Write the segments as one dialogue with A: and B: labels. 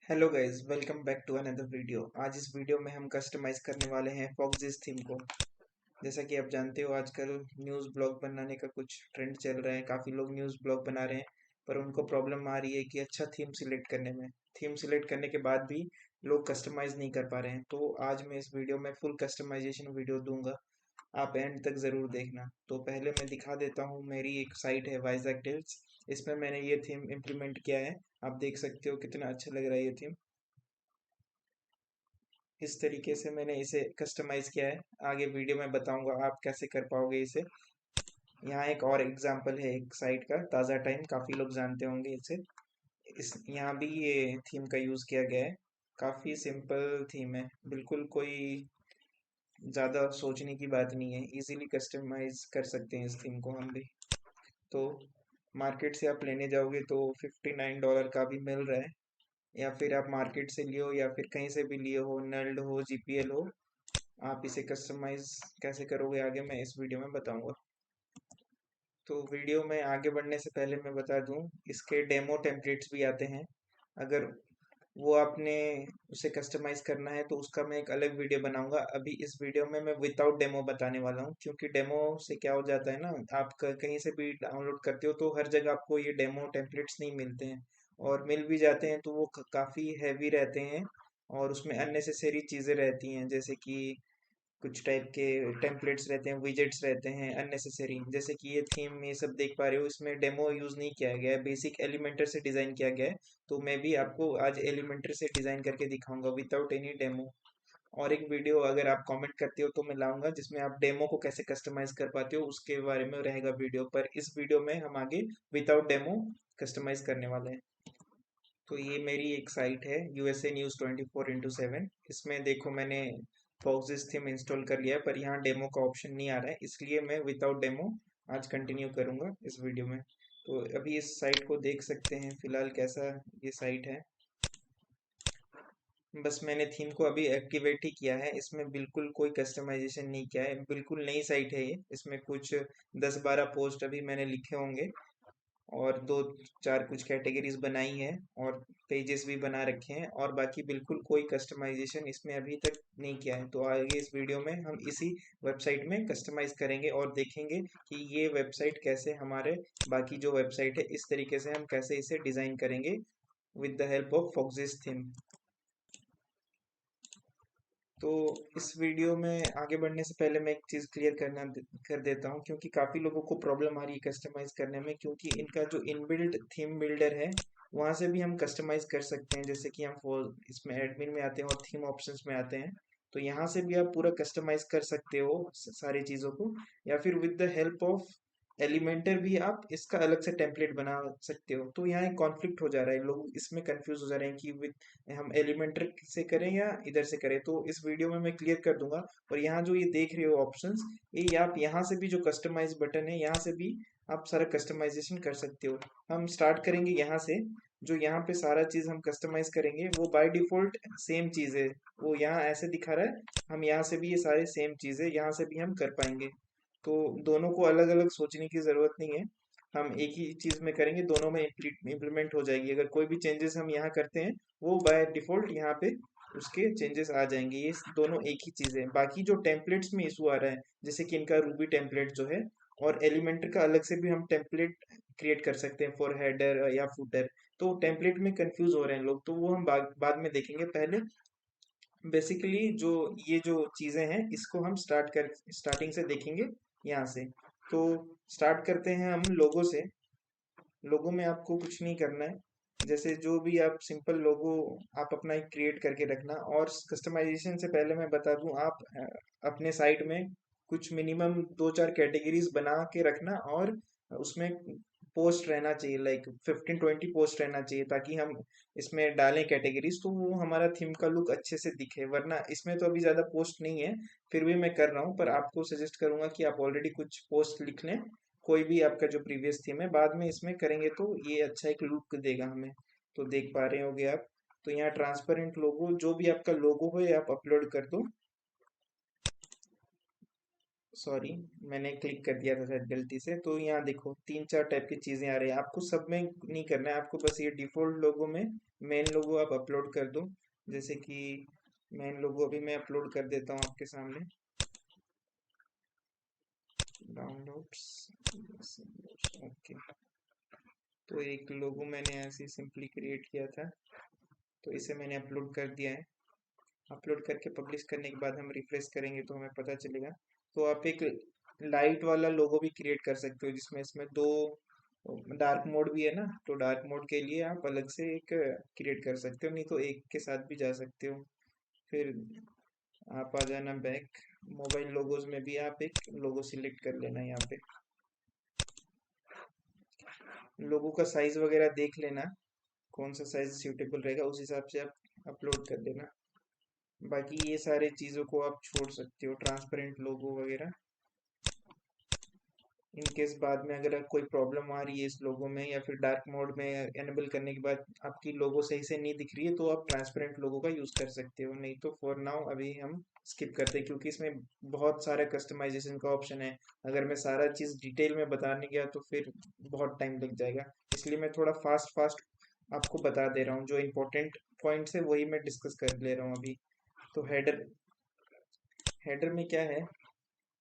A: Hello guys, welcome back to another video. आज इस video में हम कस्टमाइज करने वाले हैं फॉक्सिस थीम को। जैसा कि आप जानते हो, आजकल न्यूज़ ब्लॉग बनाने का कुछ ट्रेंड चल रहा है। काफ़ी लोग न्यूज़ ब्लॉग बना रहे हैं, पर उनको प्रॉब्लम आ रही है कि अच्छा थीम सिलेक्ट करने में। थीम सिलेक्ट करने के बाद भी लोग कस्टमाइज नहीं कर पा रहे हैं। तो आज मैं इस वीडियो में फुल कस्टमाइजेशन वीडियो दूंगा, आप एंड तक ज़रूर देखना। तो पहले मैं दिखा देता हूँ, मेरी एक साइट है वाइजैक टिल्स। इसमें मैंने ये थीम इम्प्लीमेंट किया है। आप देख सकते हो कितना अच्छा लग रहा है ये थीम। इस तरीके से मैंने इसे कस्टमाइज किया है। आगे वीडियो में बताऊंगा आप कैसे कर पाओगे इसे। यहाँ एक और एग्जांपल है एक साइट का, ताज़ा टाइम, काफ़ी लोग जानते होंगे इसे। इस यहाँ भी ये थीम का यूज़ किया गया है। काफ़ी सिंपल थीम है, बिल्कुल कोई ज़्यादा सोचने की बात नहीं है। इजीली कस्टमाइज कर सकते हैं इस थीम को हम भी। तो मार्केट से आप लेने जाओगे तो $59 का भी मिल रहा है, या फिर आप मार्केट से लियो या फिर कहीं से भी लिए हो, नल्ड हो, जीपीएल हो। आप इसे कस्टमाइज कैसे करोगे आगे मैं इस वीडियो में बताऊंगा। तो वीडियो में आगे बढ़ने से पहले मैं बता दूं, इसके डेमो टेम्पलेट्स भी आते हैं। अगर वो आपने उसे कस्टमाइज करना है तो उसका मैं एक अलग वीडियो बनाऊंगा। अभी इस वीडियो में मैं विदाउट डेमो बताने वाला हूँ, क्योंकि डेमो से क्या हो जाता है ना, आप कहीं से भी डाउनलोड करते हो तो हर जगह आपको ये डेमो टेम्पलेट्स नहीं मिलते हैं, और मिल भी जाते हैं तो वो काफ़ी हैवी रहते हैं, और उसमें अननेसेसरी चीज़ें रहती हैं, जैसे कि कुछ टाइप के टेम्पलेट्स रहते हैं, विजेट्स रहते हैं अननेसेसरी। जैसे कि ये थीम ये सब देख पा रहे हो, इसमें डेमो यूज़ नहीं किया गया है, बेसिक एलिमेंटर से डिज़ाइन किया गया है। तो मैं भी आपको आज एलिमेंटर से डिज़ाइन करके दिखाऊंगा विदाउट एनी डेमो। और एक वीडियो अगर आप कमेंट करते हो तो मैं लाऊंगा, जिसमें आप डेमो को कैसे कस्टमाइज कर पाते हो उसके बारे में रहेगा वीडियो। पर इस वीडियो में हम आगे विदाउट डेमो कस्टमाइज करने वाले हैं। तो ये मेरी एक साइट है, USA न्यूज़ 24x7। इसमें देखो मैंने फॉक्सिस थीम इंस्टॉल कर लिया है, पर यहाँ डेमो का ऑप्शन नहीं आ रहा है, इसलिए मैं विदाउट डेमो आज कंटिन्यू करूँगा इस वीडियो में। तो अभी इस साइट को देख सकते हैं फिलहाल कैसा ये साइट है। बस मैंने थीम को अभी एक्टिवेट ही किया है, इसमें बिल्कुल कोई कस्टमाइजेशन नहीं किया है। बिल्कुल नई साइट है ये। इसमें कुछ 10-12 पोस्ट अभी मैंने लिखे होंगे, और दो चार कुछ कैटेगरीज बनाई हैं, और पेजेस भी बना रखे हैं, और बाकी बिल्कुल कोई कस्टमाइजेशन इसमें अभी तक नहीं किया है। तो आगे इस वीडियो में हम इसी वेबसाइट में कस्टमाइज करेंगे और देखेंगे कि ये वेबसाइट कैसे हमारे बाकी जो वेबसाइट है इस तरीके से हम कैसे इसे डिज़ाइन करेंगे with the help of fox's theme. तो इस वीडियो में आगे बढ़ने से पहले मैं एक चीज़ क्लियर कर देता हूँ, क्योंकि काफ़ी लोगों को प्रॉब्लम आ रही है कस्टमाइज करने में, क्योंकि इनका जो इनबिल्ट थीम बिल्डर है वहाँ से भी हम कस्टमाइज कर सकते हैं। जैसे कि हम इसमें एडमिन में आते हैं और थीम ऑप्शंस में आते हैं, तो यहाँ से भी आप पूरा कस्टमाइज कर सकते हो सारी चीज़ों को, या फिर with the help of Elementor भी आप इसका अलग से टेम्पलेट बना सकते हो। तो यहाँ एक कॉन्फ्लिक्ट हो जा रहा है, लोग इसमें कंफ्यूज हो जा रहे हैं कि विद हम एलिमेंटर से करें या इधर से करें। तो इस वीडियो में मैं क्लियर कर दूंगा। और यहाँ जो ये देख रहे हो ऑप्शंस, ये आप यहाँ से भी जो कस्टमाइज बटन है यहाँ से भी आप सारा कस्टमाइजेशन कर सकते हो। हम स्टार्ट करेंगे यहाँ से। जो यहाँ पे सारा चीज़ हम कस्टमाइज करेंगे वो बाय डिफॉल्ट सेम चीज़ है, वो यहाँ ऐसे दिखा रहा है। हम यहाँ से भी ये सारे सेम चीज़ है, यहाँ से भी हम कर पाएंगे। तो दोनों को अलग अलग सोचने की ज़रूरत नहीं है, हम एक ही चीज़ में करेंगे, दोनों में इम्प्लीमेंट हो जाएगी। अगर कोई भी चेंजेस हम यहाँ करते हैं वो बाय डिफॉल्ट यहाँ पे उसके चेंजेस आ जाएंगे। ये दोनों एक ही चीज़ है। बाकी जो टेम्पलेट्स में इशू आ रहा है, जैसे कि इनका रूबी टेम्पलेट जो है, और एलिमेंटर का अलग से भी हम टेम्पलेट क्रिएट कर सकते हैं फॉर हेडर या फुटर। तो टेम्पलेट में कंफ्यूज हो रहे हैं लोग, तो वो हम बाद में देखेंगे। पहले बेसिकली जो ये जो चीज़ें हैं इसको हम स्टार्टिंग से देखेंगे यहाँ से। तो स्टार्ट करते हैं हम लोगो से। लोगो में आपको कुछ नहीं करना है, जैसे जो भी आप सिंपल लोगो आप अपना एक क्रिएट करके रखना। और कस्टमाइजेशन से पहले मैं बता दूं, आप अपने साइट में कुछ मिनिमम 2-4 कैटेगरीज बना के रखना, और उसमें पोस्ट रहना चाहिए, लाइक 15-20 पोस्ट रहना चाहिए, ताकि हम इसमें डालें कैटेगरीज तो वो हमारा थीम का लुक अच्छे से दिखे। वरना इसमें तो अभी ज़्यादा पोस्ट नहीं है, फिर भी मैं कर रहा हूँ, पर आपको सजेस्ट करूंगा कि आप ऑलरेडी कुछ पोस्ट लिख लें, कोई भी आपका जो प्रीवियस थीम है, बाद में इसमें करेंगे तो ये अच्छा एक लुक देगा हमें। तो देख पा रहे होगे आप। तो यहाँ ट्रांसपेरेंट लोगो, जो भी आपका लोगो हो ये आप अपलोड कर दो। सॉरी, मैंने क्लिक कर दिया था शायद गलती से। तो यहाँ देखो तीन चार टाइप की चीजें आ रही है, आपको सब में नहीं करना है, आपको बस ये डिफॉल्ट लोगो में मेन लोगो आप अपलोड कर दो। जैसे कि मेन लोगो अभी मैं अपलोड कर देता हूँ आपके सामने। Downloads, okay. तो एक लोगो मैंने ऐसे सिंपली क्रिएट किया था, तो इसे मैंने अपलोड कर दिया है। अपलोड करके पब्लिश करने के बाद हम रिफ्रेश करेंगे तो हमें पता चलेगा। तो आप एक लाइट वाला लोगो भी क्रिएट कर सकते हो, जिसमें इसमें दो डार्क मोड भी है ना, तो डार्क मोड के लिए आप अलग से एक क्रिएट कर सकते हो, नहीं तो एक के साथ भी जा सकते हो। फिर आप आ जाना बैक, मोबाइल लोगोज में भी आप एक लोगो सिलेक्ट कर लेना यहाँ पे। लोगो का साइज वगैरह देख लेना, कौन सा साइज सूटेबल रहेगा उस हिसाब से आप अपलोड कर देना। बाकी ये सारे चीज़ों को आप छोड़ सकते हो, ट्रांसपेरेंट लोगो वगैरह। इन केस बाद में अगर कोई प्रॉब्लम आ रही है इस लोगो में, या फिर डार्क मोड में एनेबल करने के बाद आपकी लोगो सही से नहीं दिख रही है, तो आप ट्रांसपेरेंट लोगो का यूज़ कर सकते हो। नहीं तो फॉर नाउ अभी हम स्किप करते हैं, क्योंकि इसमें बहुत सारा कस्टमाइजेशन का ऑप्शन है। अगर मैं सारा चीज़ डिटेल में बताने गया तो फिर बहुत टाइम लग जाएगा, इसलिए मैं थोड़ा फास्ट फास्ट आपको बता दे रहा हूँ। जो इम्पोर्टेंट पॉइंट्स है वही मैं डिस्कस कर ले रहा हूँ अभी। तो हेडर, हेडर में क्या है,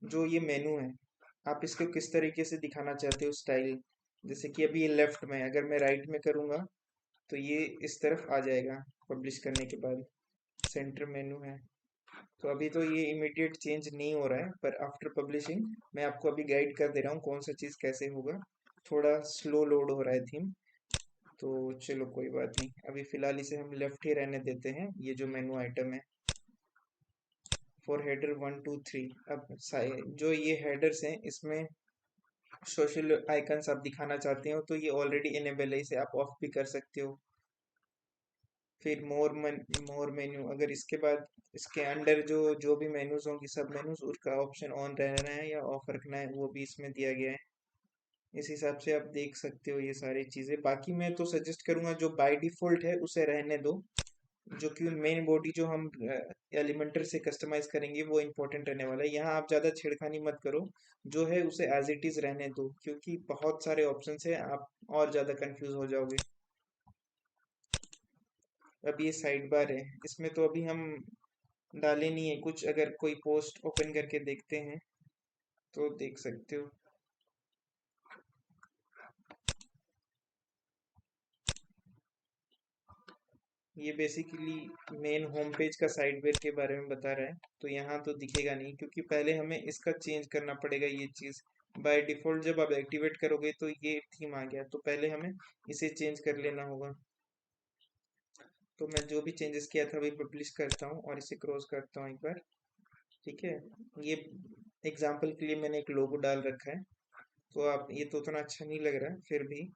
A: जो ये मेनू है, आप इसको किस तरीके से दिखाना चाहते हो स्टाइल। जैसे कि अभी ये लेफ्ट में, अगर मैं राइट में करूँगा तो ये इस तरफ आ जाएगा पब्लिश करने के बाद। सेंटर मेनू है, तो अभी तो ये इमीडिएट चेंज नहीं हो रहा है, पर आफ्टर पब्लिशिंग मैं आपको अभी गाइड कर दे रहा हूँ कौन सा चीज़ कैसे होगा। थोड़ा स्लो लोड हो रहा है थीम, तो चलो कोई बात नहीं, अभी फिलहाल इसे हम लेफ्ट ही रहने देते हैं, ये जो मेनू आइटम है। फॉर हेडर 1 2 3, अब जो ये हेडर्स हैं इसमें सोशल आइकन्स आप दिखाना चाहते हो तो ये ऑलरेडी इनेबल है, इसे आप ऑफ भी कर सकते हो। फिर मोर मेन्यू, अगर इसके बाद इसके अंडर जो जो भी मेन्यूज होंगी, सब मेन्यूज, उसका ऑप्शन ऑन रहना है या ऑफ रखना है वो भी इसमें दिया गया है। इस हिसाब से आप देख सकते हो ये सारी चीज़ें। बाकी मैं तो सजेस्ट करूंगा जो बाय डिफॉल्ट है उसे रहने दो, जो कि मेन बॉडी जो हम एलिमेंटर से कस्टमाइज करेंगे वो इम्पोर्टेंट रहने वाला है। यहाँ आप ज़्यादा छेड़खानी मत करो, जो है उसे एज इट इज़ रहने दो, क्योंकि बहुत सारे ऑप्शंस है, आप और ज़्यादा कंफ्यूज हो जाओगे। अब ये साइड बार है, इसमें तो अभी हम डाले नहीं है कुछ, अगर कोई पोस्ट ओपन करके देखते हैं तो देख सकते हो। ये बेसिकली मेन होम पेज का साइडवेयर के बारे में बता रहा है, तो यहाँ तो दिखेगा नहीं, क्योंकि पहले हमें इसका चेंज करना पड़ेगा ये चीज़। बाय डिफ़ॉल्ट जब आप एक्टिवेट करोगे तो ये थीम आ गया, तो पहले हमें इसे चेंज कर लेना होगा। तो मैं जो भी चेंजेस किया था अभी पब्लिश करता हूँ और इसे क्रॉस करता हूँ एक बार। ठीक है, ये एग्जाम्पल के लिए मैंने एक लोगो डाल रखा है, तो आप ये तो उतना अच्छा नहीं लग रहा है फिर भी।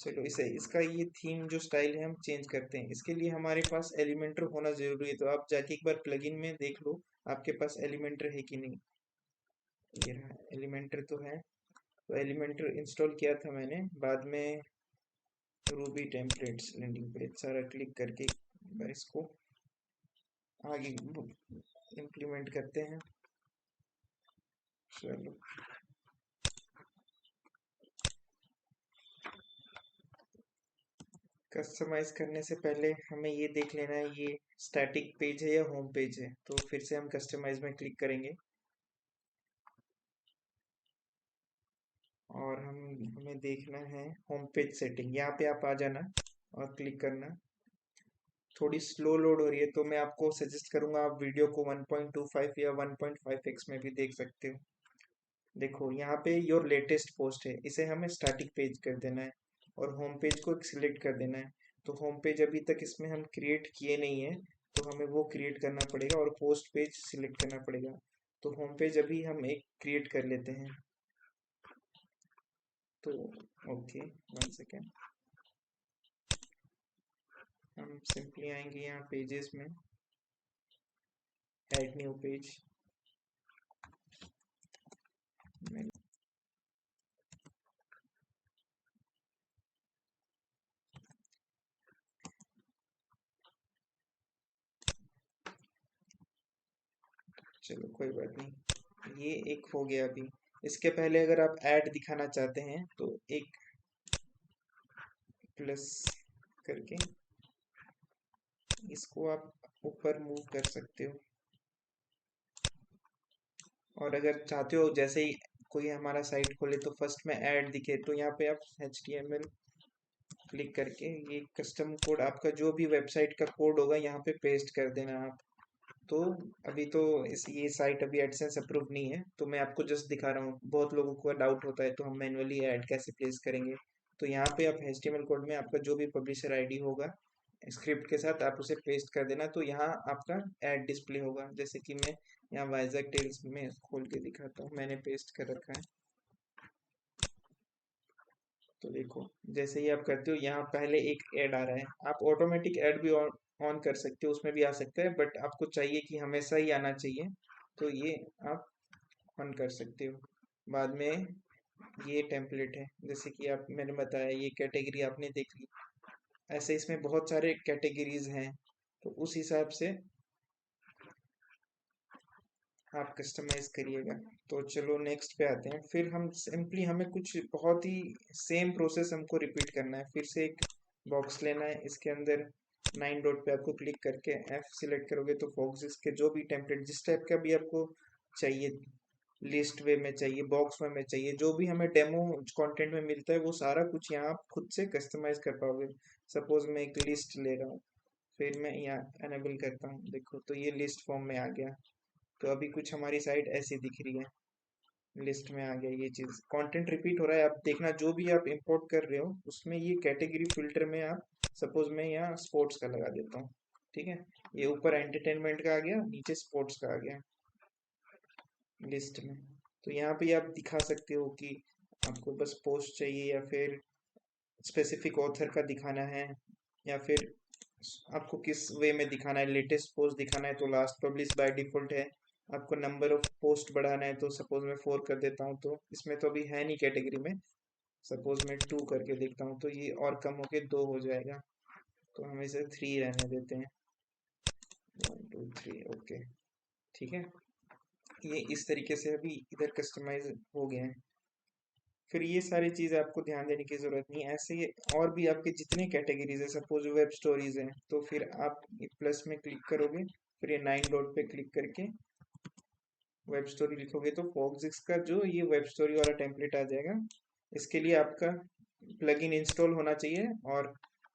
A: चलो इसे, इसका ये थीम जो स्टाइल है हम चेंज करते हैं। इसके लिए हमारे पास एलिमेंटर होना जरूरी है, तो आप जाके एक बार प्लगइन में देख लो आपके पास एलिमेंटर है कि नहीं। ये रहा, एलिमेंटर तो है। तो एलिमेंटर इंस्टॉल किया था मैंने बाद में। रूबी टेम्पलेट्स लैंडिंग पेज सारा क्लिक करके एक बार इसको आगे इम्प्लीमेंट करते हैं। चलो, कस्टमाइज करने से पहले हमें ये देख लेना है ये स्टैटिक पेज है या होम पेज है, तो फिर से हम कस्टमाइज में क्लिक करेंगे और हमें देखना है होम पेज सेटिंग। यहाँ पे आप आ जाना और क्लिक करना। थोड़ी स्लो लोड हो रही है, तो मैं आपको सजेस्ट करूंगा आप वीडियो को 1.25 या 1.5x में भी देख सकते हो। देखो यहाँ पे योर लेटेस्ट पोस्ट है, इसे हमें स्टैटिक पेज कर देना है और होम पेज को सिलेक्ट कर देना है। तो होम पेज अभी तक इसमें हम क्रिएट किए नहीं है, तो हमें वो क्रिएट करना पड़ेगा और पोस्ट पेज सिलेक्ट करना पड़ेगा। तो होम पेज अभी हम एक क्रिएट कर लेते हैं। तो ओके, 1 सेकेंड, हम सिंपली आएंगे यहाँ पेजेस में, ऐड न्यू पेज। चलो कोई बात नहीं, ये एक हो गया अभी। इसके पहले अगर आप ऐड दिखाना चाहते हैं तो एक प्लस करके इसको आप ऊपर मूव कर सकते हो। और अगर चाहते हो जैसे ही कोई हमारा साइट खोले तो फर्स्ट में ऐड दिखे, तो यहाँ पे आप HTML क्लिक करके ये कस्टम कोड आपका जो भी वेबसाइट का कोड होगा यहाँ पे पेस्ट कर देना आप। तो अभी तो इस ये साइट अभी एडसेंस अप्रूव नहीं है, तो मैं आपको जस्ट दिखा रहा हूँ। बहुत लोगों को डाउट होता है तो हम मैनुअली ऐड कैसे प्लेस करेंगे। तो यहाँ पे आप HTML कोड में आपका जो भी पब्लिशर आईडी होगा स्क्रिप्ट के साथ आप उसे पेस्ट कर देना, तो यहाँ आपका ऐड डिस्प्ले होगा। जैसे कि मैं यहाँ वाइजैक टेल्स में खोल के दिखाता हूँ, मैंने पेस्ट कर रखा है। तो देखो जैसे ही आप करते हो यहाँ पहले एक ऐड आ रहा है। आप ऑटोमेटिक ऐड भी ऑन कर सकते हो, उसमें भी आ सकता है, बट आपको चाहिए कि हमेशा ही आना चाहिए, तो ये आप ऑन कर सकते हो। बाद में ये टेम्पलेट है, जैसे कि आप मैंने बताया ये कैटेगरी आपने देख ली। ऐसे इसमें बहुत सारे कैटेगरीज हैं, तो उस हिसाब से आप कस्टमाइज करिएगा। तो चलो नेक्स्ट पे आते हैं। फिर हम सिंपली हमें कुछ बहुत ही सेम प्रोसेस हमको रिपीट करना है। फिर से एक बॉक्स लेना है, इसके अंदर 9 डॉट पे आपको क्लिक करके F सिलेक्ट करोगे तो फोक्स के जो भी टेम्पलेट जिस टाइप का भी आपको चाहिए, लिस्ट वे में चाहिए, बॉक्स वे में चाहिए, जो भी हमें डेमो कंटेंट में मिलता है वो सारा कुछ यहाँ आप खुद से कस्टमाइज कर पाओगे। सपोज मैं एक लिस्ट ले रहा हूँ, फिर मैं यहाँ एनेबल करता हूँ, देखो तो ये लिस्ट फॉर्म में आ गया। तो अभी कुछ हमारी साइट ऐसी दिख रही है, लिस्ट में आ गया। ये चीज कंटेंट रिपीट हो रहा है, आप देखना जो भी आप इंपोर्ट कर रहे हो उसमें ये कैटेगरी फिल्टर में आप सपोज मैं यहाँ स्पोर्ट्स का लगा देता हूँ, ठीक है। ये ऊपर एंटरटेनमेंट का आ गया, नीचे स्पोर्ट्स का आ गया लिस्ट में। तो यहाँ पे आप दिखा सकते हो कि आपको बस पोस्ट चाहिए या फिर स्पेसिफिक ऑथर का दिखाना है, या फिर आपको किस वे में दिखाना है। लेटेस्ट पोस्ट दिखाना है तो लास्ट पब्लिश बाय डिफॉल्ट है। आपको नंबर ऑफ पोस्ट बढ़ाना है तो सपोज मैं 4 कर देता हूँ, तो इसमें तो अभी है नहीं कैटेगरी में। सपोज मैं 2 करके देखता हूँ तो ये और कम होके 2 हो जाएगा, तो हम इसे 3 रहने देते हैं। 1 2 3 ओके, ठीक है। ये इस तरीके से अभी इधर कस्टमाइज हो गए हैं। फिर ये सारी चीज़ आपको ध्यान देने की ज़रूरत नहीं है। ऐसे और भी आपके जितने कैटेगरीज है, सपोज वेब स्टोरीज हैं, तो फिर आप प्लस में क्लिक करोगे, फिर ये 9 डॉट पे क्लिक करके वेब स्टोरी लिखोगे तो फोक्सिक्स का जो ये वेब स्टोरी वाला टेम्पलेट आ जाएगा। इसके लिए आपका प्लगइन इंस्टॉल होना चाहिए, और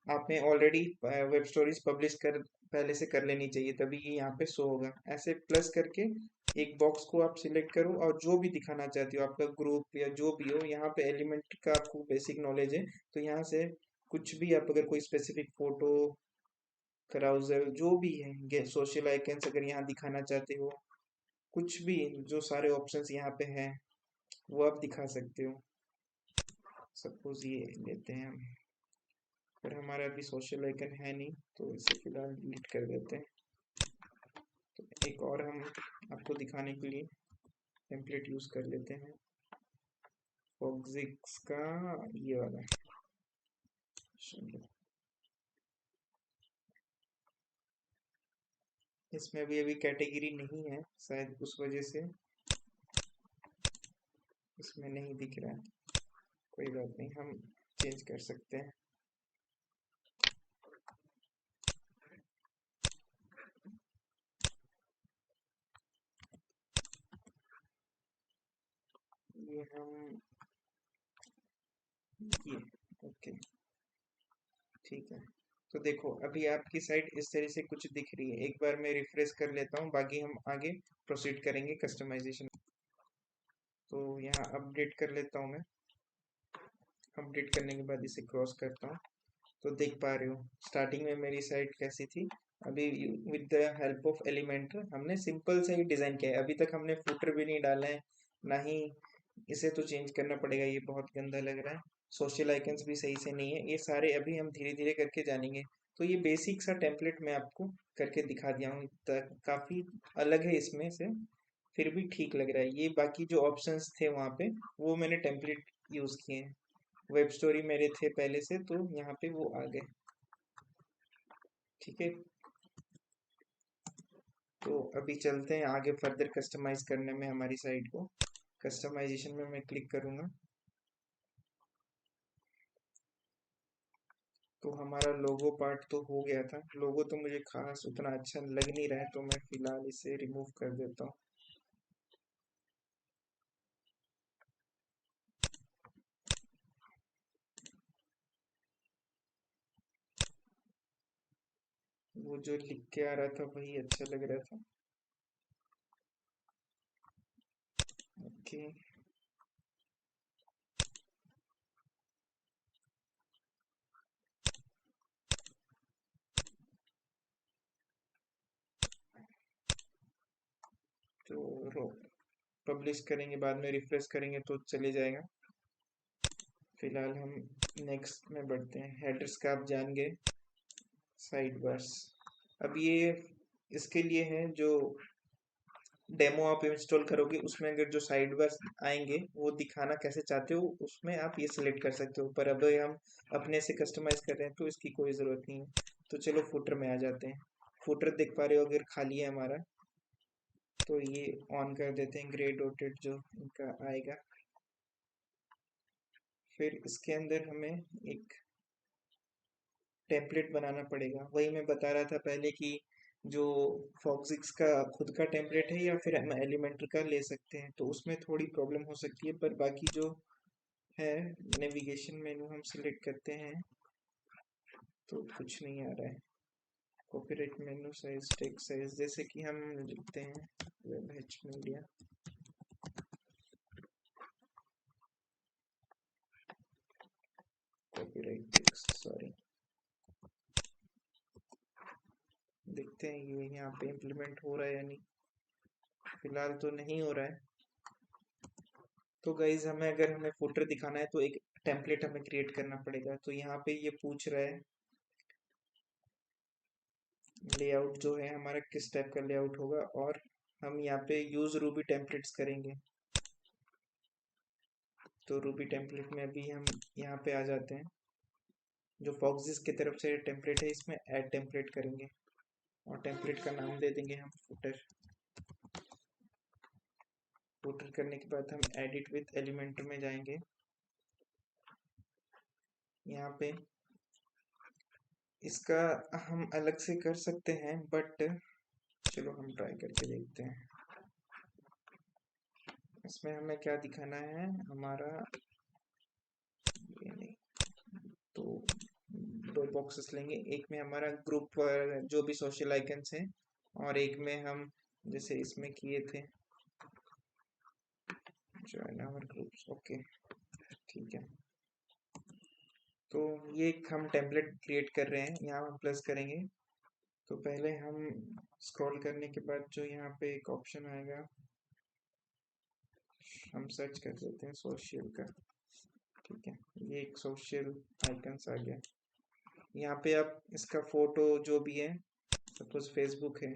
A: आपने ऑलरेडी वेब स्टोरीज पब्लिश कर पहले से कर लेनी चाहिए, तभी ये यहाँ पे शो होगा। ऐसे प्लस करके एक बॉक्स को आप सिलेक्ट करो और जो भी दिखाना चाहते हो, आपका ग्रुप या जो भी हो, यहाँ पे एलिमेंट का आपको बेसिक नॉलेज है, तो यहाँ से कुछ भी आप अगर कोई स्पेसिफिक फोटो, क्राउजर जो भी है, सोशल आइकन्स अगर यहाँ दिखाना चाहते हो, कुछ भी, जो सारे ऑप्शंस यहाँ पे हैं वो आप दिखा सकते हो। सपोज ये लेते हैं हम, पर हमारा अभी सोशल आइकन है नहीं तो इसे फिलहाल डिलीट कर देते हैं। तो एक और हम आपको दिखाने के लिए टेम्पलेट यूज कर लेते हैं, फोक्सिक्स का ये वाला। चलो, इसमें भी अभी कैटेगरी नहीं है, शायद उस वजह से इसमें नहीं दिख रहा है। कोई बात नहीं, हम चेंज कर सकते हैं। ये हम ये ओके, ठीक है। तो देखो अभी आपकी साइट इस तरह से कुछ दिख रही है। एक बार मैं रिफ्रेश कर लेता हूँ, बाकी हम आगे प्रोसीड करेंगे कस्टमाइजेशन। तो यहाँ अपडेट कर लेता हूँ मैं। अपडेट करने के बाद इसे क्रॉस करता हूँ, तो देख पा रहे हो स्टार्टिंग में मेरी साइट कैसी थी। अभी with the help of Elementor हमने सिंपल से ही डिज़ाइन किया है। अभी तक हमने फुटर भी नहीं डाला है, ना ही इसे तो चेंज करना पड़ेगा, ये बहुत गंदा लग रहा है। सोशल आइकन्स भी सही से नहीं है, ये सारे अभी हम धीरे धीरे करके जानेंगे। तो ये बेसिक सा टेम्पलेट मैं आपको करके दिखा दिया हूँ, काफ़ी अलग है इसमें से, फिर भी ठीक लग रहा है। ये बाकी जो ऑप्शंस थे वहाँ पे वो मैंने टेम्पलेट यूज़ किए हैं। वेब स्टोरी मेरे थे पहले से, तो यहाँ पे वो आ गए, ठीक है। तो अभी चलते हैं आगे फर्दर कस्टमाइज करने में हमारी साइट को। कस्टमाइजेशन में मैं क्लिक करूंगा तो हमारा लोगो पार्ट तो हो गया था। लोगो तो मुझे खास उतना अच्छा लग नहीं रहा है, तो मैं फिलहाल इसे रिमूव कर देता हूँ। वो जो लिख के आ रहा था वही अच्छा लग रहा था। ओके, तो पब्लिश करेंगे, बाद में रिफ्रेश करेंगे तो चले जाएगा। फिलहाल हम नेक्स्ट में बढ़ते हैं। हेडर्स का आप जान गए, साइड बार्स। अब ये इसके लिए है जो डेमो आप इंस्टॉल करोगे, उसमें अगर जो साइड बार आएंगे वो दिखाना कैसे चाहते हो उसमें आप ये सिलेक्ट कर सकते हो। पर अब हम अपने से कस्टमाइज कर रहे हैं तो इसकी कोई ज़रूरत नहीं है। तो चलो फुटर में आ जाते हैं। फुटर देख पा रहे हो अगर खाली है हमारा, तो ये ऑन कर देते हैं, ग्रे डॉटेड जो इनका आएगा। फिर इसके अंदर हमें एक टेम्पलेट बनाना पड़ेगा। वही मैं बता रहा था पहले कि जो फॉक्सिक्स का खुद का टेम्पलेट है या फिर हम एलिमेंटर का ले सकते हैं, तो उसमें थोड़ी प्रॉब्लम हो सकती है। पर बाकी जो है, नेविगेशन मेनू हम सिलेक्ट करते हैं तो कुछ नहीं आ रहा है। कॉपीराइट मेनू साइज, टेक्स्ट साइज, जैसे कि हम लिखते हैं web H media, copyright text, sorry. देखते हैं ये यहाँ पे इम्प्लीमेंट हो रहा है या नहीं। फिलहाल तो नहीं हो रहा है। तो गाइज हमें फुटर दिखाना है तो एक टेम्पलेट हमें क्रिएट करना पड़ेगा। तो यहाँ पे ये पूछ रहा है लेआउट जो है हमारा किस टाइप का लेआउट होगा, और हम यहाँ पे यूज रूबी टेम्पलेट्स करेंगे। तो रूबी टेम्पलेट में अभी हम यहाँ पे आ जाते हैं। जो फॉक्सिस की तरफ से टेम्पलेट है इसमें ऐड टेम्पलेट करेंगे और टेम्पलेट का नाम दे देंगे हम फुटर। फुटर करने के बाद हम एडिट विथ एलिमेंटर में जाएंगे। यहाँ पे इसका हम अलग से कर सकते हैं, बट चलो हम ट्राई करके देखते हैं। इसमें हमें क्या दिखाना है, हमारा ये नहीं, तो दो बॉक्सेस लेंगे। एक में हमारा ग्रुप पर जो भी सोशल आइकन्स हैं, और एक में हम जैसे इसमें किए थे ज्वाइन आवर ग्रुप्स। ओके, ठीक है। तो ये एक हम टेम्पलेट क्रिएट कर रहे हैं, यहाँ हम प्लस करेंगे। तो पहले हम स्क्रॉल करने के बाद जो यहाँ पे एक ऑप्शन आएगा, हम सर्च कर देते हैं सोशल का। ठीक है, ये एक सोशल आइकन्स आ गया। यहाँ पे आप इसका फोटो जो भी है, सपोज फेसबुक है,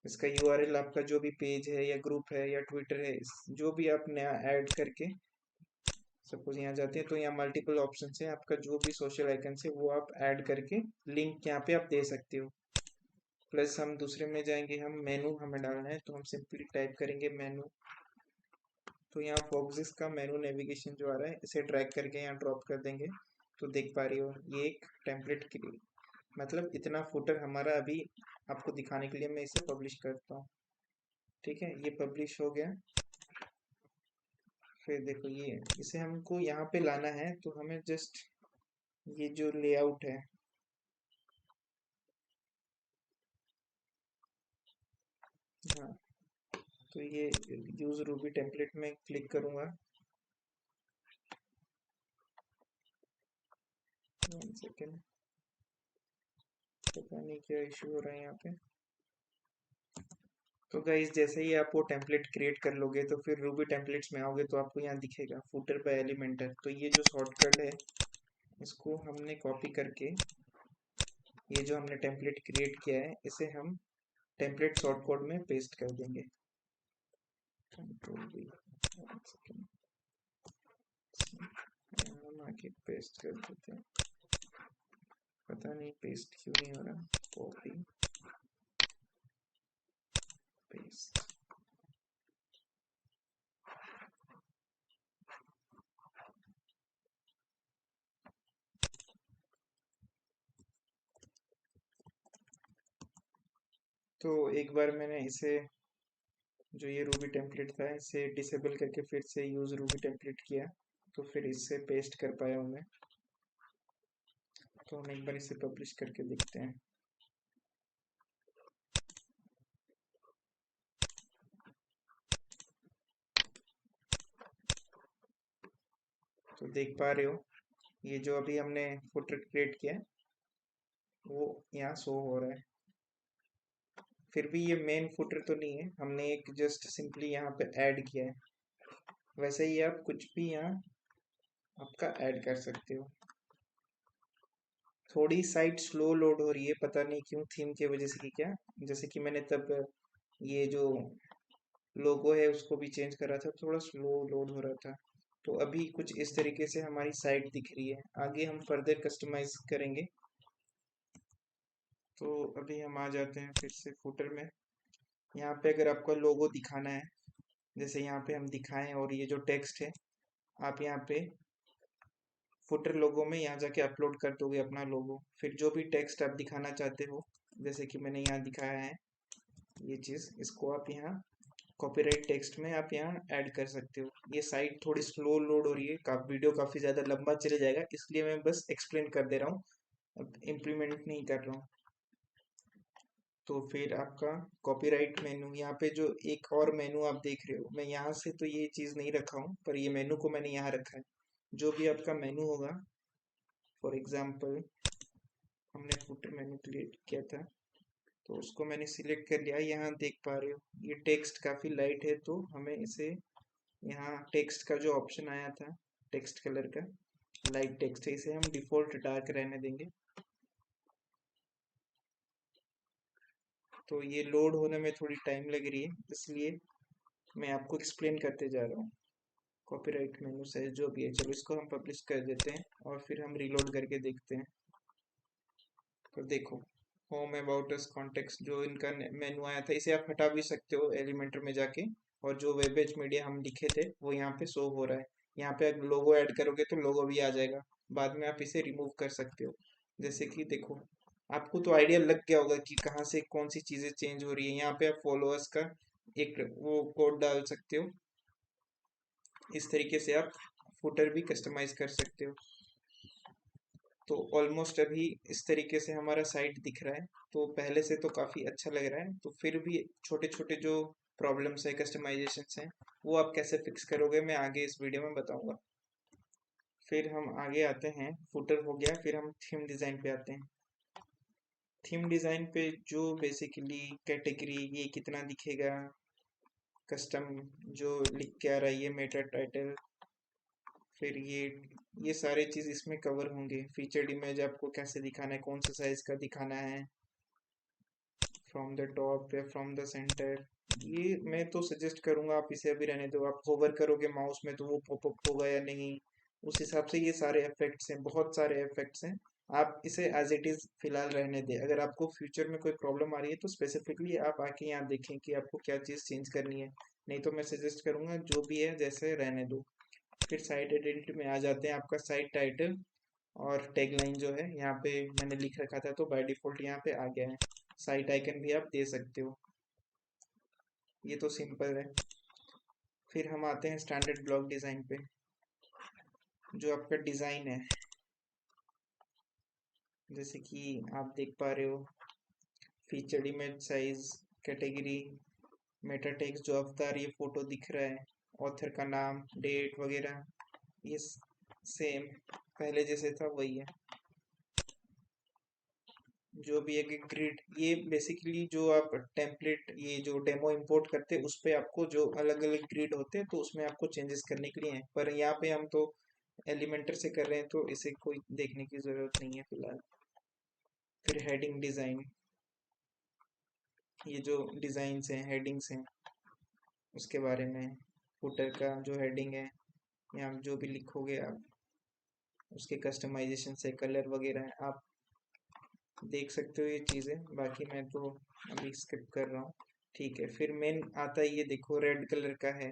A: इसका यूआरएल आपका जो भी पेज है या ग्रुप है या ट्विटर है, जो भी आप नया ऐड करके सपोज यहाँ जाते हैं तो यहाँ मल्टीपल ऑप्शन है। आपका जो भी सोशल आइकन है वो आप ऐड करके लिंक यहाँ पे आप दे सकते हो। प्लस हम दूसरे में जाएंगे, हम मेनू हमें डालना है तो हम सिंपली टाइप करेंगे मेनू। तो यहाँ फॉक्सिस का मेनू नेविगेशन जो आ रहा है इसे ड्रैग करके यहाँ ड्रॉप कर देंगे। तो देख पा रही हो ये एक टेम्पलेट के लिए, मतलब इतना फुटर हमारा अभी आपको दिखाने के लिए मैं इसे पब्लिश करता हूँ। ठीक है, ये पब्लिश हो गया। फिर देखो ये इसे हमको यहाँ पे लाना है, तो हमें जस्ट ये जो लेआउट है, हाँ, तो ये यूज रूबी टेम्पलेट में क्लिक करूंगा। 1 सेकेंड, पता नहीं क्या इशू हो रहा है यहाँ पे। तो गाइस जैसे ही आप वो टेम्पलेट क्रिएट कर लोगे तो फिर रूबी टेम्पलेट्स में आओगे तो आपको यहाँ दिखेगा फुटर बाय एलिमेंटर। तो ये जो शॉर्टकट है इसको हमने कॉपी करके, ये जो हमने टेम्पलेट क्रिएट किया है इसे हम टेम्पलेट शॉर्ट कोड में पेस्ट कर देंगे। कंट्रोल वी, हम आगे पेस्ट कर देते हैं। पता नहीं पेस्ट क्यों नहीं हो रहा। कॉपी, तो एक बार मैंने इसे, जो ये रूबी टेम्पलेट था, इसे डिसेबल करके फिर से यूज़ रूबी टेम्पलेट किया, तो फिर इससे पेस्ट कर पाया हूँ मैं। तो हम एक बार इसे पब्लिश करके देखते हैं। तो देख पा रहे हो, ये जो अभी हमने फुटर क्रिएट किया है वो यहाँ शो हो रहा है। फिर भी ये मेन फुटर तो नहीं है, हमने एक जस्ट सिंपली यहाँ पे ऐड किया है। वैसे ही आप कुछ भी यहाँ आपका ऐड कर सकते हो। थोड़ी साइट स्लो लोड हो रही है, पता नहीं क्यों, थीम की वजह से कि क्या। जैसे कि मैंने तब ये जो लोगो है उसको भी चेंज करा था, थोड़ा स्लो लोड हो रहा था। तो अभी कुछ इस तरीके से हमारी साइट दिख रही है। आगे हम फर्दर कस्टमाइज करेंगे। तो अभी हम आ जाते हैं फिर से फुटर में। यहाँ पे अगर आपको लोगो दिखाना है, जैसे यहाँ पे हम दिखाएं, और ये जो टेक्स्ट है आप यहाँ पे फुटर लोगो में यहाँ जाके अपलोड कर दोगे अपना लोगो। फिर जो भी टेक्स्ट आप दिखाना चाहते हो, जैसे कि मैंने यहाँ दिखाया है ये चीज़, इसको आप यहाँ कॉपीराइट टेक्स्ट में आप यहाँ ऐड कर सकते हो। ये साइट थोड़ी स्लो लोड हो रही है, वीडियो काफ़ी ज़्यादा लंबा चले जाएगा, इसलिए मैं बस एक्सप्लेन कर दे रहा हूँ, अब इम्प्लीमेंट नहीं कर रहा हूँ। तो फिर आपका कॉपीराइट मेनू, यहाँ पे जो एक और मेनू आप देख रहे हो, मैं यहाँ से तो ये चीज़ नहीं रखा हूँ, पर ये मेनू को मैंने यहाँ रखा है। जो भी आपका मेनू होगा, फॉर एग्जाम्पल हमने फुटर मेनू क्रिएट किया था, तो उसको मैंने सिलेक्ट कर लिया। यहाँ देख पा रहे हो ये टेक्स्ट काफ़ी लाइट है, तो हमें इसे यहाँ टेक्स्ट का जो ऑप्शन आया था, टेक्स्ट कलर का लाइट टेक्स्ट है, इसे हम डिफ़ॉल्ट डार्क रहने देंगे। तो ये लोड होने में थोड़ी टाइम लग रही है, इसलिए मैं आपको एक्सप्लेन करते जा रहा हूँ। कॉपीराइट मेनू से जो भी है, चलो इसको हम पब्लिश कर देते हैं और फिर हम रीलोड करके देखते हैं। तो देखो, होम, अबाउट अस, कॉन्टेक्स्ट, जो इनका मेनू आया था, इसे आप हटा भी सकते हो एलिमेंटर में जाके, और जो वेब पेज मीडिया हम लिखे थे वो यहाँ पे शो हो रहा है। यहाँ पे अगर लोगो ऐड करोगे तो लोगो भी आ जाएगा, बाद में आप इसे रिमूव कर सकते हो। जैसे कि देखो, आपको तो आइडिया लग गया होगा कि कहाँ से कौन सी चीज़ें चेंज हो रही है। यहाँ पे आप फॉलोअर्स का एक वो कोड डाल सकते हो, इस तरीके से आप फुटर भी कस्टमाइज कर सकते हो। तो ऑलमोस्ट अभी इस तरीके से हमारा साइट दिख रहा है, तो पहले से तो काफ़ी अच्छा लग रहा है। तो फिर भी छोटे छोटे जो प्रॉब्लम्स है, कस्टमाइजेशंस हैं, वो आप कैसे फिक्स करोगे मैं आगे इस वीडियो में बताऊंगा। फिर हम आगे आते हैं, फुटर हो गया, फिर हम थीम डिज़ाइन पे आते हैं। थीम डिज़ाइन पे जो बेसिकली कैटेगरी, ये कितना दिखेगा, कस्टम जो लिख के आ रहा है ये मेटा टाइटल, फिर ये सारे चीज़ इसमें कवर होंगे। फीचर्ड इमेज आपको कैसे दिखाना है, कौन से साइज का दिखाना है, फ्रॉम द टॉप या फ्रॉम द सेंटर, ये मैं तो सजेस्ट करूंगा आप इसे अभी रहने दो। आप होवर करोगे माउस में तो वो पॉपअप होगा या नहीं, उस हिसाब से ये सारे इफेक्ट्स हैं, बहुत सारे इफेक्ट्स हैं। आप इसे एज इट इज़ फिलहाल रहने दें। अगर आपको फ्यूचर में कोई प्रॉब्लम आ रही है तो स्पेसिफिकली आप आके यहाँ देखें कि आपको क्या चीज़ चेंज करनी है, नहीं तो मैं सजेस्ट करूंगा जो भी है जैसे रहने दो। फिर साइट आइडेंटिटी में आ जाते हैं, आपका साइट टाइटल और टैगलाइन जो है यहाँ पे मैंने लिख रखा था, तो बाय डिफॉल्ट यहाँ पे आ गया है। साइट आइकन भी आप दे सकते हो, ये तो सिंपल है। फिर हम आते हैं स्टैंडर्ड ब्लॉक डिज़ाइन पे। जो आपका डिज़ाइन है, जैसे कि आप देख पा रहे हो, featured image size, category, Meta text, जो अवतार ये फोटो दिख रहा है, ऑथर का नाम, डेट वगैरह, ये सेम पहले जैसे था वही है। जो भी एक एक ग्रिड, ये बेसिकली जो आप टेम्पलेट, ये जो डेमो इंपोर्ट करते हैं उस पे आपको जो अलग अलग ग्रिड होते हैं तो उसमें आपको चेंजेस करने के लिए हैं, पर यहाँ पे हम तो एलिमेंटर से कर रहे हैं तो इसे कोई देखने की ज़रूरत नहीं है फिलहाल। फिर हेडिंग डिज़ाइन, ये जो डिज़ाइंस हैं, हेडिंग्स हैं, उसके बारे में। फुटर का जो हेडिंग है, यहाँ जो भी लिखोगे आप, उसके कस्टमाइजेशन से कलर वगैरह आप देख सकते हो ये चीज़ें, बाकी मैं तो अभी स्किप कर रहा हूँ। ठीक है, फिर मेन आता है, ये देखो रेड कलर का है।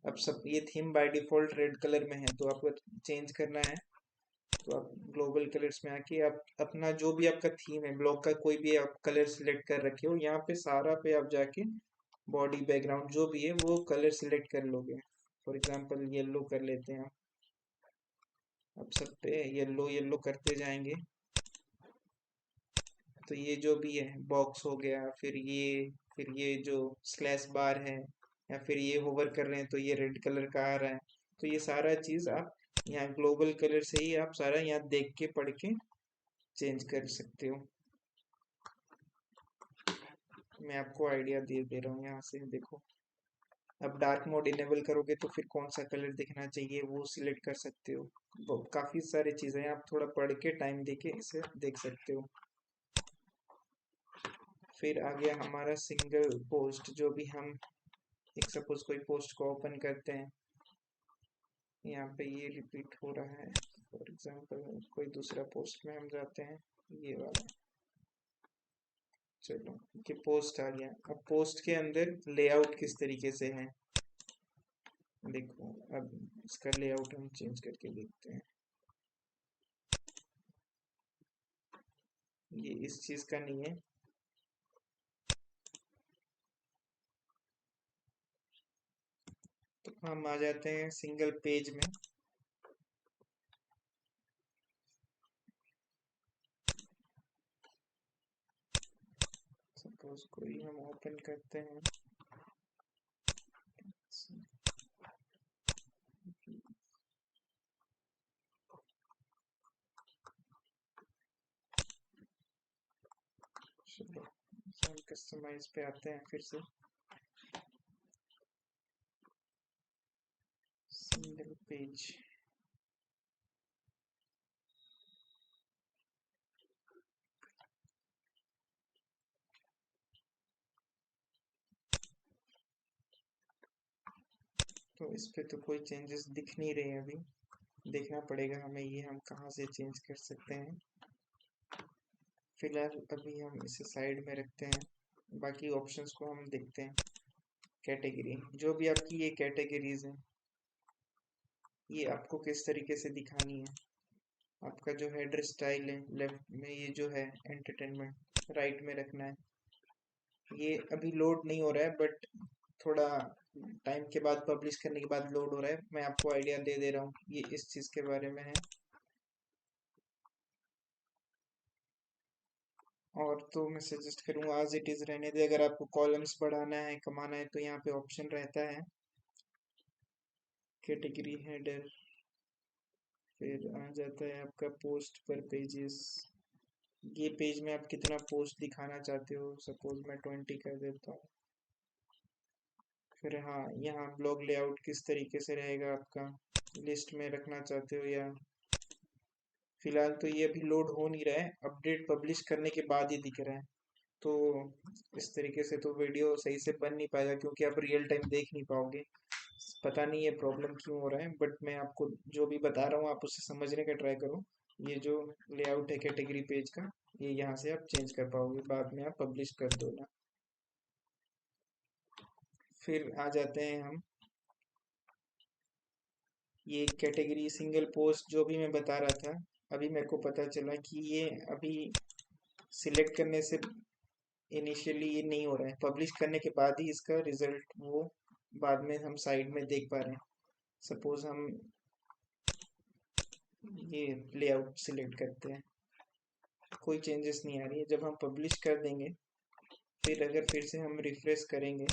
A: अब सब ये theme by default red colour में है, तो आपको चेंज करना है तो आप ग्लोबल कलर्स में आके आप अपना जो भी आपका थीम है, ब्लॉग का कोई भी आप कलर सिलेक्ट कर रखे हो, यहाँ पे सारा पे आप जाके बॉडी बैकग्राउंड जो भी है वो कलर सिलेक्ट कर लोगे। फॉर एग्जांपल येलो कर लेते हैं। अब सब पे येलो येलो करते जाएंगे, तो ये जो भी है बॉक्स हो गया, फिर ये जो स्लैश बार है, या फिर ये होवर कर रहे हैं तो ये रेड कलर का आ रहा है। तो ये सारा चीज आप यहाँ ग्लोबल कलर से ही आप सारा यहाँ देख के पढ़ के चेंज कर सकते हो। मैं आपको आइडिया दे रहा हूँ, यहाँ से देखो। अब डार्क मोड इनेबल करोगे तो फिर कौन सा कलर दिखना चाहिए वो सिलेक्ट कर सकते हो। काफी सारी चीजें हैं, आप थोड़ा पढ़ के टाइम देके इसे देख सकते हो। फिर आ गया हमारा सिंगल पोस्ट, जो भी हम एक सपोज कोई पोस्ट को ओपन करते हैं, यहाँ पे ये रिपीट हो रहा है। फॉर एग्जांपल कोई दूसरा पोस्ट में हम जाते हैं, ये वाला। चलो ये पोस्ट आ गया। अब पोस्ट के अंदर लेआउट किस तरीके से है देखो। अब इसका लेआउट हम चेंज करके देखते हैं। ये इस चीज का नहीं है। तो हम आ जाते हैं सिंगल पेज में। सपोज कोई हम ओपन करते हैं, चलो हम कस्टमाइज पे आते हैं फिर से। सिंगल पेज, तो इस पे तो कोई चेंजेस दिख नहीं रहे हैं अभी। देखना पड़ेगा हमें ये हम कहाँ से चेंज कर सकते हैं। फिलहाल अभी हम इसे साइड में रखते हैं, बाकी ऑप्शंस को हम देखते हैं। कैटेगरी, जो भी आपकी ये कैटेगरीज हैं, ये आपको किस तरीके से दिखानी है। आपका जो हेडर स्टाइल है, लेफ्ट में ये जो है एंटरटेनमेंट, राइट में रखना है। ये अभी लोड नहीं हो रहा है, बट थोड़ा टाइम के बाद, पब्लिश करने के बाद लोड हो रहा है। मैं आपको आइडिया दे रहा हूँ, ये इस चीज़ के बारे में है। और तो मैं सजेस्ट करूँगा आज इट इज़ रहने दे। अगर आपको कॉलम्स बढ़ाना है, कमाना है, तो यहाँ पे ऑप्शन रहता है कैटेगरी हेडर। फिर आ जाता है आपका पोस्ट पर पेजेस। ये पेज में आप कितना पोस्ट दिखाना चाहते हो, सपोज मैं 20 कर देता हूँ। फिर हाँ, यहाँ ब्लॉग लेआउट किस तरीके से रहेगा आपका, लिस्ट में रखना चाहते हो या। फिलहाल तो ये अभी लोड हो नहीं रहा है, अपडेट पब्लिश करने के बाद ही दिख रहा है। तो इस तरीके से तो वीडियो सही से बन नहीं पाएगा, क्योंकि आप रियल टाइम देख नहीं पाओगे। पता नहीं ये प्रॉब्लम क्यों हो रहा है, बट मैं आपको जो भी बता रहा हूँ आप उसे समझने का ट्राई करो। ये जो लेआउट है कैटेगरी पेज का, ये यहाँ से आप चेंज कर पाओगे, बाद में आप पब्लिश कर दो ना। फिर आ जाते हैं हम, ये कैटेगरी सिंगल पोस्ट जो भी मैं बता रहा था, अभी मेरे को पता चला कि ये अभी सिलेक्ट करने से इनिशियली ये नहीं हो रहा है, पब्लिश करने के बाद ही इसका रिजल्ट वो बाद में हम साइड में देख पा रहे हैं। सपोज हम ये लेआउट सिलेक्ट करते हैं, कोई चेंजेस नहीं आ रही है। जब हम पब्लिश कर देंगे, फिर अगर फिर से हम रिफ्रेश करेंगे,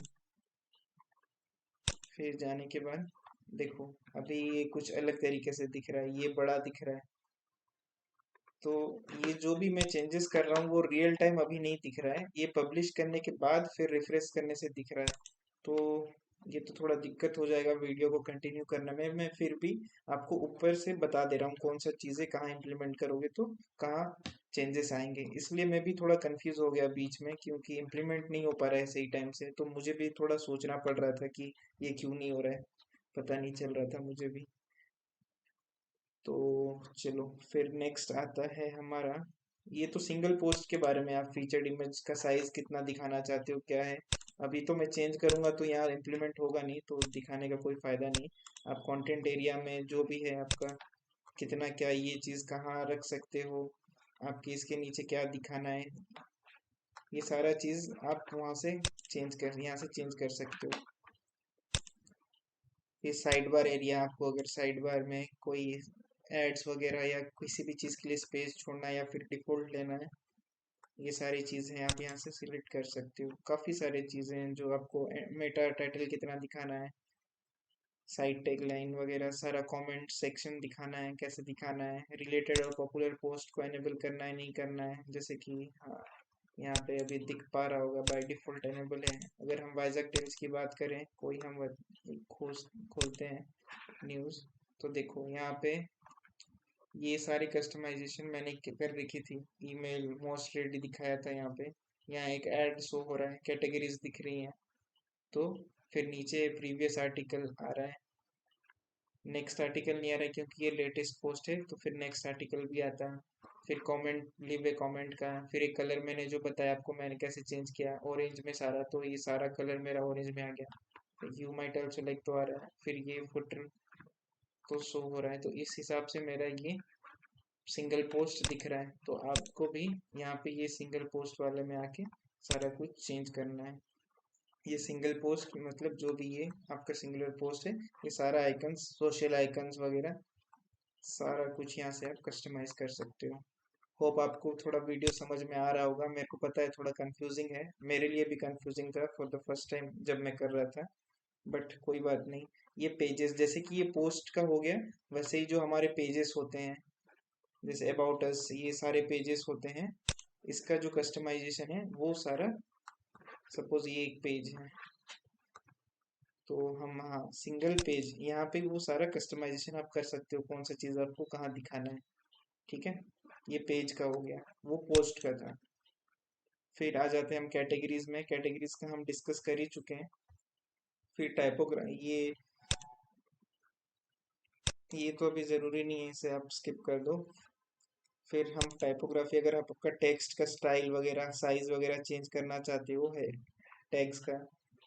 A: फिर जाने के बाद देखो अभी ये कुछ अलग तरीके से दिख रहा है, ये बड़ा दिख रहा है। तो ये जो भी मैं चेंजेस कर रहा हूँ वो रियल टाइम अभी नहीं दिख रहा है, ये पब्लिश करने के बाद फिर रिफ्रेश करने से दिख रहा है। तो ये तो थोड़ा दिक्कत हो जाएगा वीडियो को कंटिन्यू करने में। मैं फिर भी आपको ऊपर से बता दे रहा हूँ कौन सा चीज़ें कहाँ इम्प्लीमेंट करोगे तो कहाँ चेंजेस आएंगे। इसलिए मैं भी थोड़ा कंफ्यूज हो गया बीच में, क्योंकि इम्प्लीमेंट नहीं हो पा रहा है सही टाइम से, तो मुझे भी थोड़ा सोचना पड़ रहा था कि ये क्यों नहीं हो रहा है, पता नहीं चल रहा था मुझे भी। तो चलो फिर नेक्स्ट आता है हमारा, ये तो सिंगल पोस्ट के बारे में, आप फीचर्ड इमेज का साइज कितना दिखाना चाहते हो क्या है। अभी तो मैं चेंज करूंगा तो यहाँ इम्प्लीमेंट होगा नहीं, तो दिखाने का कोई फायदा नहीं। आप कंटेंट एरिया में जो भी है आपका कितना क्या ये चीज़ कहाँ रख सकते हो, आपके इसके नीचे क्या दिखाना है, ये सारा चीज़ आप वहाँ से यहाँ से चेंज कर सकते हो। ये साइड बार एरिया, आपको अगर साइड बार में कोई एड्स वगैरह या किसी भी चीज़ के लिए स्पेस छोड़ना है या फिर डिफ़ॉल्ट लेना है, ये सारी चीज़ें आप यहाँ से सिलेक्ट कर सकते हो। काफ़ी सारी चीज़ें हैं जो आपको मेटा टाइटल कितना दिखाना है, साइड टैग लाइन वगैरह सारा, कमेंट सेक्शन दिखाना है कैसे दिखाना है, रिलेटेड और पॉपुलर पोस्ट को एनेबल करना है नहीं करना है, जैसे कि हाँ, यहाँ पे अभी दिख पा रहा होगा बाय डिफ़ॉल्ट एनेबल है। अगर हम वाइजैक टेल्स की बात करें, कोई हम खोलते हैं न्यूज़, तो देखो यहाँ पे ये सारी कस्टमाइजेशन मैंने कर रखी थी। ईमेल मोस्ट रेडी दिखाया था यहाँ पे, यहाँ एक ऐड शो हो रहा है, कैटेगरीज दिख रही हैं, तो फिर नीचे प्रीवियस आर्टिकल आ रहा है, नेक्स्ट आर्टिकल नहीं आ रहा है क्योंकि ये लेटेस्ट पोस्ट है, तो फिर नेक्स्ट आर्टिकल भी आता है। फिर कमेंट, लिव ए कमेंट का, फिर एक कलर मैंने जो बताया आपको मैंने कैसे चेंज किया, ऑरेंज में सारा, तो ये सारा कलर मेरा ऑरेंज में आ गया। यू माइट आल्सो लाइक तो आ रहा है, फिर ये फुटर तो शो हो रहा है, तो इस हिसाब से मेरा ये सिंगल पोस्ट दिख रहा है। तो आपको भी यहाँ पे ये सिंगल पोस्ट वाले में आके सारा कुछ चेंज करना है। ये सिंगल पोस्ट मतलब जो भी ये आपका सिंगुलर पोस्ट है, ये सारा आइकन्स, सोशल आइकन्स वगैरह सारा कुछ यहाँ से आप कस्टमाइज कर सकते हो। होप आपको थोड़ा वीडियो समझ में आ रहा होगा। मेरे को पता है थोड़ा कंफ्यूजिंग है, मेरे लिए भी कंफ्यूजिंग था फॉर द फर्स्ट टाइम जब मैं कर रहा था, बट कोई बात नहीं। ये पेजेस, जैसे कि ये पोस्ट का हो गया, वैसे ही जो हमारे पेजेस होते हैं, जैसे अबाउट अस, ये सारे पेजेस होते हैं, इसका जो कस्टमाइजेशन है वो सारा, सपोज ये एक पेज है, तो हम हाँ सिंगल पेज, यहाँ पे वो सारा कस्टमाइजेशन आप कर सकते हो, कौन सा चीज़ आपको कहाँ दिखाना है। ठीक है, ये पेज का हो गया, वो पोस्ट का था। फिर आ जाते हैं हम कैटेगरीज में, कैटेगरीज का हम डिस्कस कर ही चुके हैं। फिर टाइपोग्राफ, ये तो अभी ज़रूरी नहीं है, इसे आप स्किप कर दो। फिर हम टाइपोग्राफी, अगर आप आपका टेक्स्ट का स्टाइल वगैरह साइज वगैरह चेंज करना चाहते हो है टैग्स का,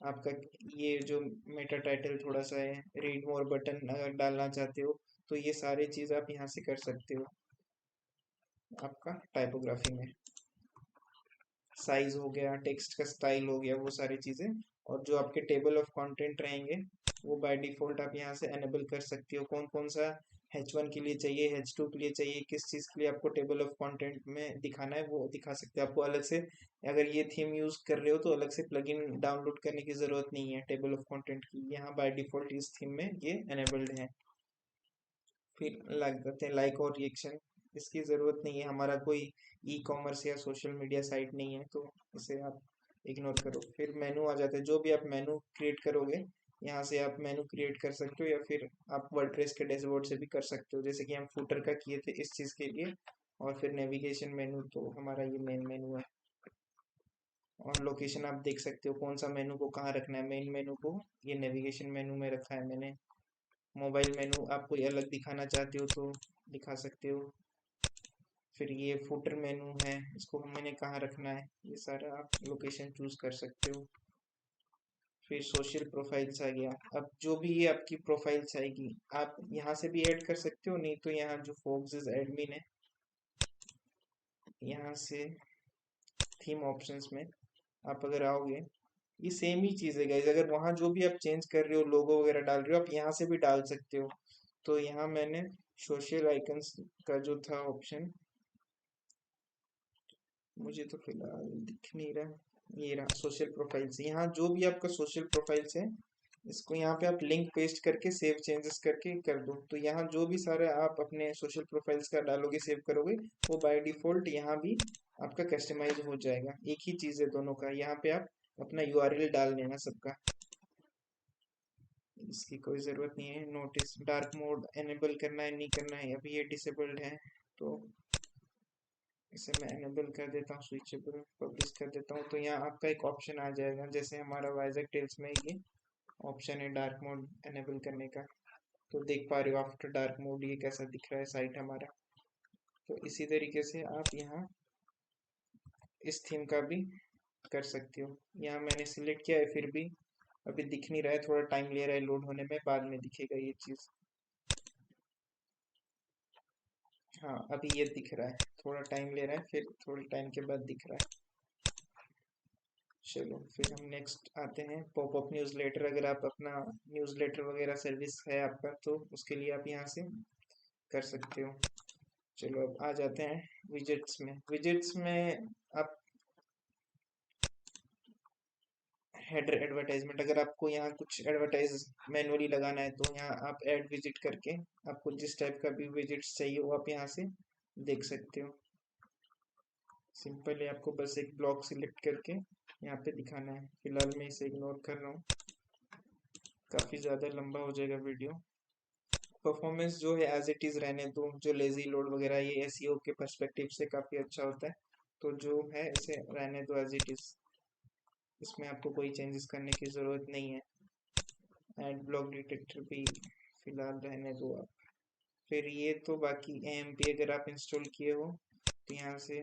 A: आपका ये जो मेटा टाइटल थोड़ा सा है, रीड मोर बटन अगर डालना चाहते हो, तो ये सारी चीज़ आप यहाँ से कर सकते हो। आपका टाइपोग्राफी में साइज हो गया, टेक्स्ट का स्टाइल हो गया, वो सारी चीज़ें। और जो आपके टेबल ऑफ कंटेंट रहेंगे, वो बाय डिफ़ॉल्ट आप यहाँ से एनेबल कर सकते हो, कौन कौन सा H1 के लिए चाहिए, H2 के लिए चाहिए, किस चीज़ के लिए आपको टेबल ऑफ कंटेंट में दिखाना है वो दिखा सकते हो। आपको अलग से, अगर ये थीम यूज़ कर रहे हो तो अलग से प्लगइन डाउनलोड करने की ज़रूरत नहीं है टेबल ऑफ कंटेंट की, यहाँ बाय डिफ़ॉल्ट इस थीम में ये एनेबल्ड है। फिर लग करते हैं लाइक और रिएक्शन, इसकी ज़रूरत नहीं है, हमारा कोई ई कॉमर्स या सोशल मीडिया साइट नहीं है, तो इसे आप इग्नोर करो। फिर मेनू आ जाता है, जो भी आप मेनू क्रिएट करोगे, यहाँ से आप मेनू क्रिएट कर सकते हो, या फिर आप वर्डप्रेस के डैशबोर्ड से भी कर सकते हो, जैसे कि हम फूटर का किए थे इस चीज़ के लिए। और फिर नेविगेशन मेनू, तो हमारा ये मेन मेनू है। और लोकेशन आप देख सकते हो कौन सा मेनू को कहाँ रखना है, मेन मेनू को ये नेविगेशन मेनू में रखा है मैंने। मोबाइल मेनू आप कोई अलग दिखाना चाहते हो तो दिखा सकते हो। फिर ये फुटर मेनू है, इसको मैंने कहाँ रखना है, ये सारा आप लोकेशन चूज कर सकते हो। फिर सोशल प्रोफाइल्स आ गया, अब जो भी ये आपकी प्रोफाइल्स आएगी आप यहाँ से भी ऐड कर सकते हो, नहीं तो यहाँ जो फोक्स एडमिन है, यहाँ से थीम ऑप्शंस में आप अगर आओगे, ये सेम ही चीज़ है गाइज, अगर वहाँ जो भी आप चेंज कर रहे हो, लोगो वगैरह डाल रहे हो, आप यहाँ से भी डाल सकते हो। तो यहाँ मैंने सोशल आइकन्स का जो था ऑप्शन, मुझे तो फिलहाल दिख नहीं रहा, ये रहा सोशल प्रोफाइल्स, यहाँ जो भी आपका सोशल प्रोफाइल्स है, इसको यहाँ पे आप लिंक पेस्ट करके सेव चेंजेस करके कर दो, तो यहाँ जो भी सारे आप अपने सोशल प्रोफाइल्स का डालोगे सेव करोगे, वो बाय डिफॉल्ट यहाँ भी आपका कस्टमाइज हो जाएगा। एक ही चीज़ है दोनों का, यहाँ पे आप अपना यूआरएल डाल देना सबका, इसकी कोई ज़रूरत नहीं है। नोटिस डार्क मोड एनेबल करना है नहीं करना है, अभी ये डिसेबल्ड है, तो इसे मैं एनेबल कर देता हूँ, स्विचेबल पब्लिश कर देता हूँ, तो यहाँ आपका एक ऑप्शन आ जाएगा, जैसे हमारा वाइजैक टेल्स में ये ऑप्शन है डार्क मोड एनेबल करने का, तो देख पा रहे हो आफ्टर डार्क मोड ये कैसा दिख रहा है साइट हमारा। तो इसी तरीके से आप यहाँ इस थीम का भी कर सकते हो। यहाँ मैंने सिलेक्ट किया है, फिर भी अभी दिख नहीं रहा है, थोड़ा टाइम ले रहा है लोड होने में, बाद में दिखेगा ये चीज़। हाँ, अभी ये दिख रहा है, थोड़ा टाइम ले रहा है, फिर थोड़े टाइम के बाद दिख रहा है। चलो फिर हम नेक्स्ट आते हैं, पॉपअप न्यूज़लेटर। अगर आप अपना न्यूज़लेटर वगैरह सर्विस है आपका, तो उसके लिए आप यहाँ से कर सकते हो। चलो अब आ जाते हैं विजेट्स में। विजेट्स में आप हेडर एडवर्टाइजमेंट, अगर आपको यहाँ कुछ एडवर्टाइज मैनुअली लगाना है तो यहाँ आप ऐड विजिट करके आपको जिस टाइप का भी विजिट्स चाहिए वो आप यहाँ से देख सकते हो। सिंपल है, आपको बस एक ब्लॉक सिलेक्ट करके यहाँ पे दिखाना है। फिलहाल मैं इसे इग्नोर कर रहा हूँ, काफ़ी ज़्यादा लंबा हो जाएगा वीडियो। परफॉर्मेंस जो है एज इट इज़ रहने दो, जो लेजी लोड वगैरह ये एसईओ के पर्सपेक्टिव से काफ़ी अच्छा होता है, तो जो है इसे रहने दो एज इट इज़। इसमें आपको कोई चेंजेस करने की ज़रूरत नहीं है। एड ब्लॉक डिटेक्टर भी फिलहाल रहने दो आप। फिर ये तो बाकी एएमपी अगर आप इंस्टॉल किए हो तो यहाँ से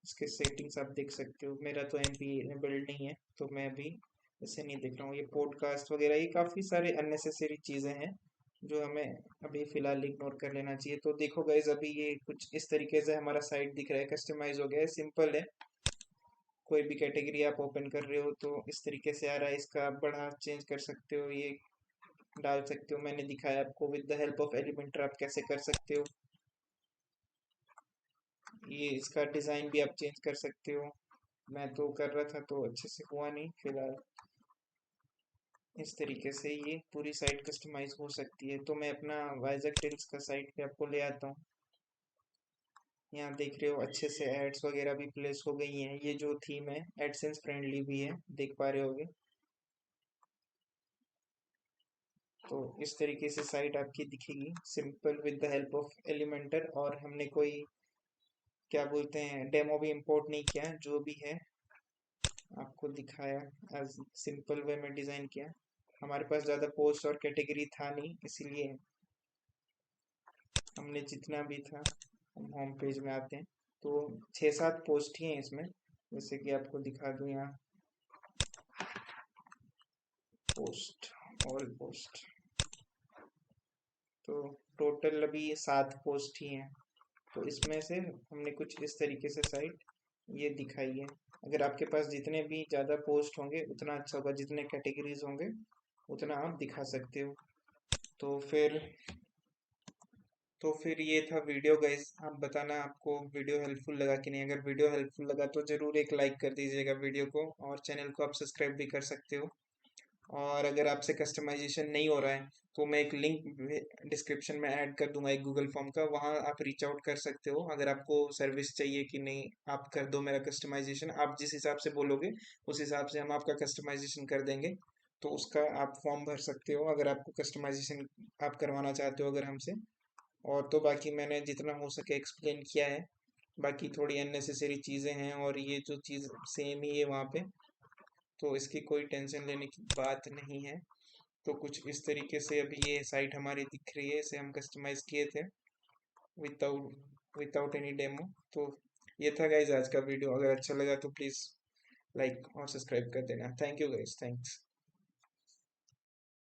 A: इसके सेटिंग्स आप देख सकते हो। मेरा तो एमपी बिल्ड नहीं है तो मैं भी इसे नहीं देख रहा हूँ। ये पॉडकास्ट वगैरह ये काफ़ी सारे अननेसेसरी चीज़ें हैं जो हमें अभी फ़िलहाल इग्नोर कर लेना चाहिए। तो देखो गाइज, अभी ये कुछ इस तरीके से हमारा साइट दिख रहा है, कस्टमाइज हो गया है, सिंपल है। कोई भी कैटेगरी आप ओपन कर रहे हो तो इस तरीके से आ रहा है। इसका आप बढ़ा चेंज कर सकते हो, ये डाल सकते हो। मैंने दिखाया आपको with the help of Elementor आप कैसे कर सकते हो। ये इसका डिज़ाइन भी आप चेंज कर सकते हो। मैं तो कर रहा था तो अच्छे से हुआ नहीं फिलहाल। इस तरीके से ये पूरी साइट कस्टमाइज हो सकती है। तो मैं अपना वाइजर टेल्स का साइट पे आपको ले आता हूँ। यहाँ देख रहे हो अच्छे से एड्स वगैरह भी प्लेस हो गई हैं। ये जो थीम है एडसेंस फ्रेंडली भी है, देख पा रहे होगे। तो इस तरीके से साइट आपकी दिखेगी, simple with the help of Elementor. और हमने कोई क्या बोलते हैं डेमो भी इंपोर्ट नहीं किया, जो भी है आपको दिखाया एज सिंपल वे में डिज़ाइन किया। हमारे पास ज़्यादा पोस्ट और कैटेगरी था नहीं, इसीलिए हमने जितना भी था, हम होम पेज में आते हैं तो 6-7 पोस्ट ही हैं इसमें। जैसे कि आपको दिखा दूँ यहाँ, पोस्ट, ऑल पोस्ट, तो टोटल अभी 7 पोस्ट ही हैं। तो इसमें से हमने कुछ इस तरीके से साइट ये दिखाई है। अगर आपके पास जितने भी ज़्यादा पोस्ट होंगे उतना अच्छा होगा, जितने कैटेगरीज होंगे उतना आप दिखा सकते हो। तो फिर ये था वीडियो गाइस। आप बताना आपको वीडियो हेल्पफुल लगा कि नहीं। अगर वीडियो हेल्पफुल लगा तो ज़रूर एक लाइक कर दीजिएगा वीडियो को, और चैनल को आप सब्सक्राइब भी कर सकते हो। और अगर आपसे कस्टमाइजेशन नहीं हो रहा है तो मैं एक लिंक डिस्क्रिप्शन में ऐड कर दूंगा, एक गूगल फॉर्म का, वहाँ आप रीच आउट कर सकते हो। अगर आपको सर्विस चाहिए कि नहीं आप कर दो मेरा कस्टमाइजेशन, आप जिस हिसाब से बोलोगे उस हिसाब से हम आपका कस्टमाइजेशन कर देंगे। तो उसका आप फॉर्म भर सकते हो अगर आपको कस्टमाइजेशन आप करवाना चाहते हो अगर हमसे। और तो बाकी मैंने जितना हो सके एक्सप्लेन किया है। बाकी थोड़ी अननेसेसरी चीज़ें हैं और ये जो चीज़ सेम ही है वहाँ पे, तो इसकी कोई टेंशन लेने की बात नहीं है। तो कुछ इस तरीके से अभी ये साइट हमारी दिख रही है, इसे हम कस्टमाइज किए थे विदाउट विदाउट एनी डेमो। तो ये था गाइज आज का वीडियो। अगर अच्छा लगा तो प्लीज़ लाइक और सब्सक्राइब कर देना। Thank you guys, thanks.